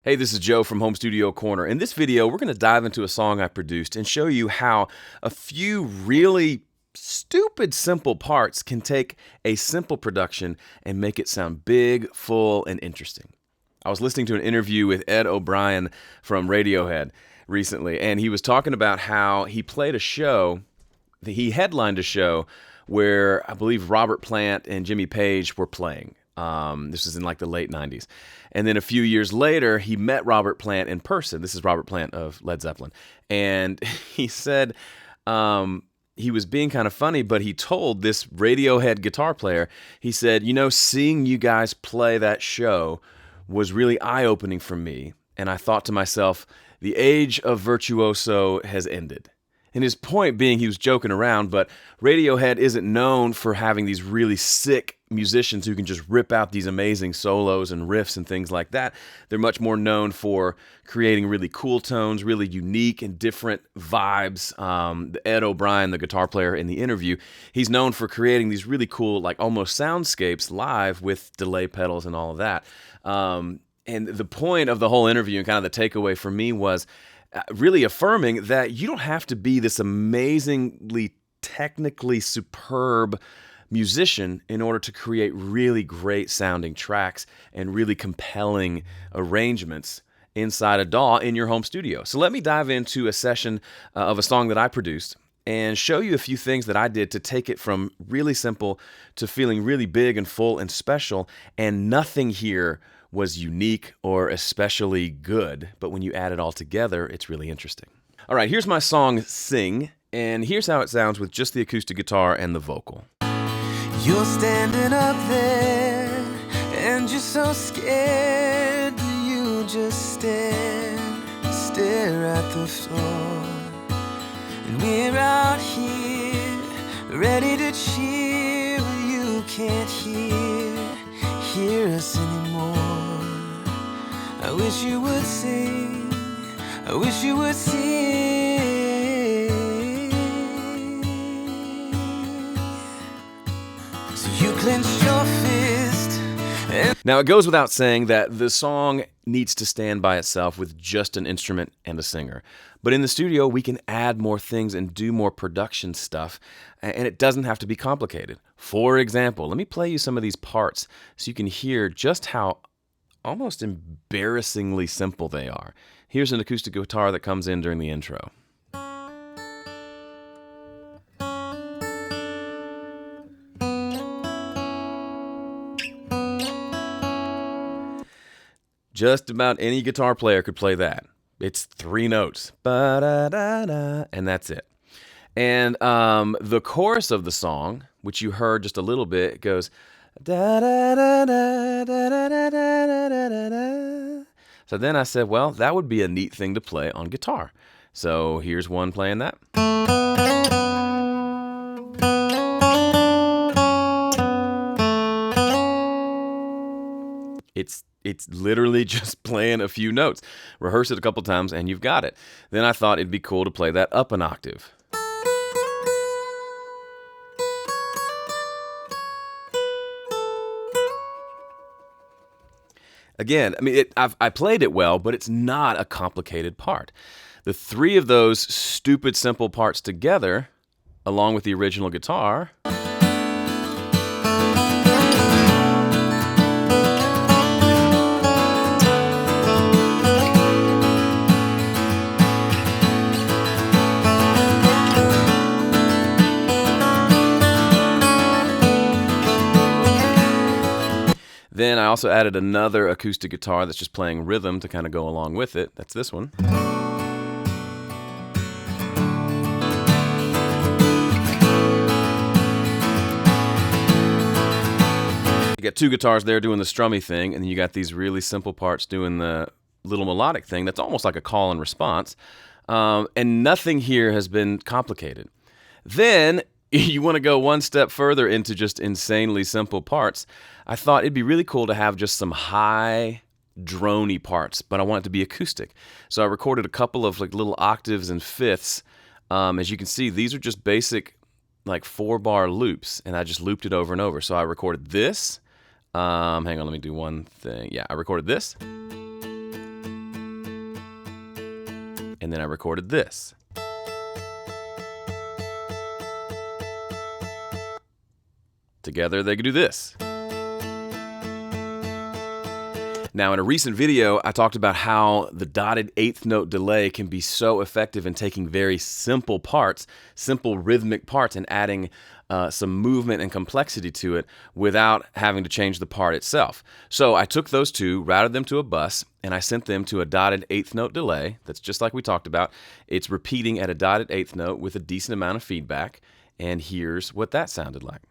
Hey, this is Joe from Home Studio Corner. In this video, we're going to dive into a song I produced and show you how a few really stupid simple parts can take a simple production and make it sound big, full, and interesting. I was listening to an interview with Ed O'Brien from Radiohead recently, and he was talking about how he played a show, he headlined a show where I believe Robert Plant and Jimmy Page were playing. This was in like the late 90s. And then a few years later, he met Robert Plant in person. This is Robert Plant of Led Zeppelin. And he said he was being kind of funny, but he told this Radiohead guitar player, he said, seeing you guys play that show was really eye-opening for me. And I thought to myself, the age of virtuoso has ended. And his point being, he was joking around, but Radiohead isn't known for having these really sick musicians who can just rip out these amazing solos and riffs and things like that. They're much more known for creating really cool tones, really unique and different vibes. Ed O'Brien, the guitar player in the interview, he's known for creating these really cool, like almost soundscapes live with delay pedals and all of that. And the point of the whole interview and kind of the takeaway for me was really affirming that you don't have to be this amazingly technically superb musician in order to create really great sounding tracks and really compelling arrangements inside a DAW in your home studio. So let me dive into a session of a song that I produced and show you a few things that I did to take it from really simple to feeling really big and full and special, and nothing here was unique or especially good, but when you add it all together, it's really interesting. All right, here's my song, Sing, and here's how it sounds with just the acoustic guitar and the vocal. You're standing up there, and you're so scared. Do you just stare at the floor? And we're out here, ready to cheer, but you can't hear us anymore. I wish you would sing, I wish you would sing. So you clenched your fist. Now, it goes without saying that the song needs to stand by itself with just an instrument and a singer. But in the studio, we can add more things and do more production stuff, and it doesn't have to be complicated. For example, let me play you some of these parts so you can hear just how almost embarrassingly simple they are. Here's an acoustic guitar that comes in during the intro. Just about any guitar player could play that. It's 3 notes, ba-da-da-da, and that's it. And the chorus of the song, which you heard just a little bit, goes da-da-da-da-da-da-da-da-da-da. So then I said, well, that would be a neat thing to play on guitar. So here's one playing that. It's literally just playing a few notes. Rehearse it a couple times and you've got it. Then I thought it'd be cool to play that up an octave. Again, I played it well, but it's not a complicated part. The 3 of those stupid simple parts together, along with the original guitar, then I also added another acoustic guitar that's just playing rhythm to kind of go along with it. That's this one. You got 2 guitars there doing the strummy thing, and then you got these really simple parts doing the little melodic thing that's almost like a call and response. And nothing here has been complicated. Then you want to go one step further into just insanely simple parts. I thought it'd be really cool to have just some high droney parts, but I want it to be acoustic. So I recorded a couple of like little octaves and fifths. As you can see, these are just basic like 4-bar loops, and I just looped it over and over. So I recorded this. Hang on, let me do one thing. Yeah, I recorded this. And then I recorded this. Together they could do this. Now, in a recent video, I talked about how the dotted eighth note delay can be so effective in taking very simple parts, simple rhythmic parts, and adding some movement and complexity to it without having to change the part itself. So I took those two, routed them to a bus, and I sent them to a dotted eighth note delay. That's just like we talked about. It's repeating at a dotted eighth note with a decent amount of feedback. And here's what that sounded like.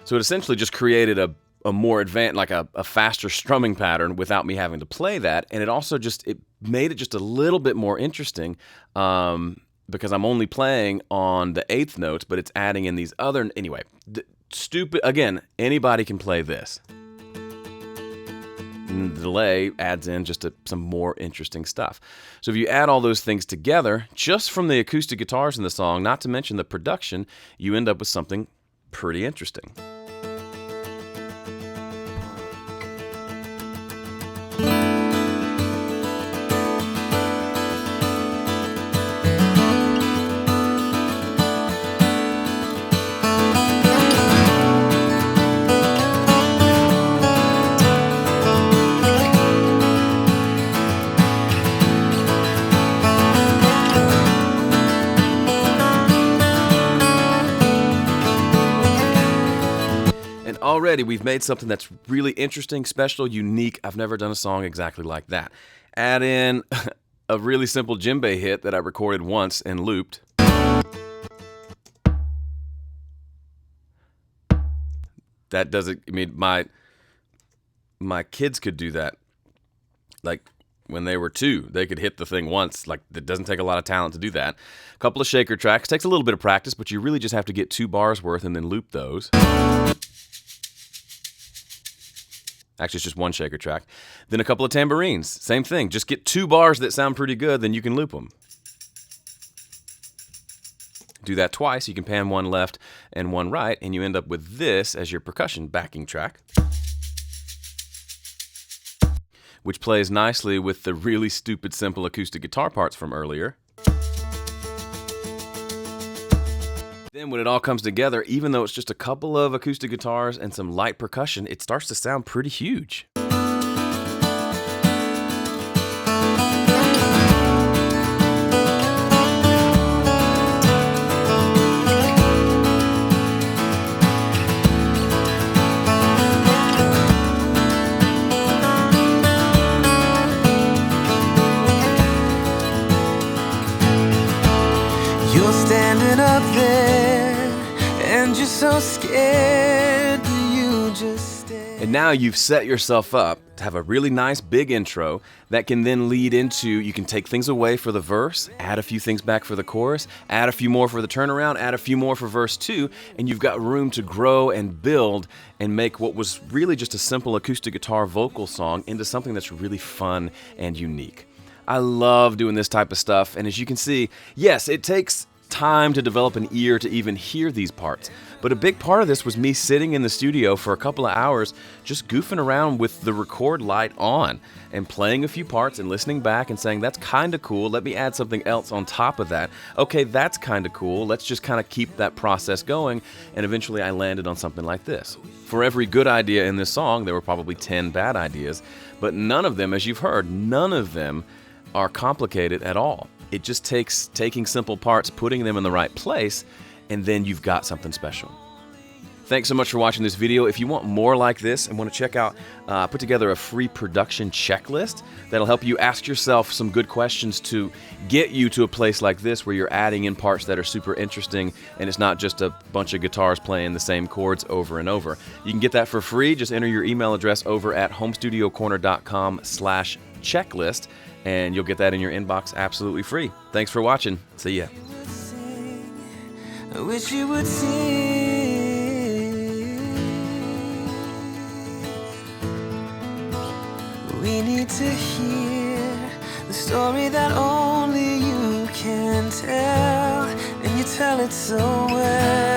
So it essentially just created a more advanced, like a faster strumming pattern without me having to play that. And it also it made it just a little bit more interesting because I'm only playing on the eighth notes, but it's adding in these other, anyway, again, anybody can play this. And the delay adds in just some more interesting stuff. So if you add all those things together, just from the acoustic guitars in the song, not to mention the production, you end up with something pretty interesting. Already, we've made something that's really interesting, special, unique. I've never done a song exactly like that. Add in a really simple djembe hit that I recorded once and looped. That doesn't, I mean, my kids could do that. Like, when they were 2, they could hit the thing once. Like, it doesn't take a lot of talent to do that. A couple of shaker tracks. Takes a little bit of practice, but you really just have to get 2 bars worth and then loop those. Actually, it's just 1 shaker track. Then a couple of tambourines. Same thing. Just get 2 bars that sound pretty good, then you can loop them. Do that twice. You can pan 1 left and 1 right, and you end up with this as your percussion backing track, which plays nicely with the really stupid, simple acoustic guitar parts from earlier. Then when it all comes together, even though it's just a couple of acoustic guitars and some light percussion, it starts to sound pretty huge. You're standing up there, and you're so scared. You just stare. And now you've set yourself up to have a really nice big intro that can then lead into, you can take things away for the verse, add a few things back for the chorus, add a few more for the turnaround, add a few more for verse 2, and you've got room to grow and build and make what was really just a simple acoustic guitar vocal song into something that's really fun and unique. I love doing this type of stuff, and as you can see, yes, it takes time to develop an ear to even hear these parts, but a big part of this was me sitting in the studio for a couple of hours just goofing around with the record light on and playing a few parts and listening back and saying, that's kind of cool, let me add something else on top of that. Okay, that's kind of cool, let's just kind of keep that process going, and eventually I landed on something like this. For every good idea in this song, there were probably 10 bad ideas, but none of them, as you've heard, none of them are complicated at all. It just takes taking simple parts, putting them in the right place, and then you've got something special. Thanks so much for watching this video. If you want more like this and want to check out, put together a free production checklist that'll help you ask yourself some good questions to get you to a place like this where you're adding in parts that are super interesting and it's not just a bunch of guitars playing the same chords over and over. You can get that for free. Just enter your email address over at homestudiocorner.com/checklist and you'll get that in your inbox absolutely free. Thanks for watching. See ya. I wish you would sing. We need to hear the story that only you can tell. tell it so well.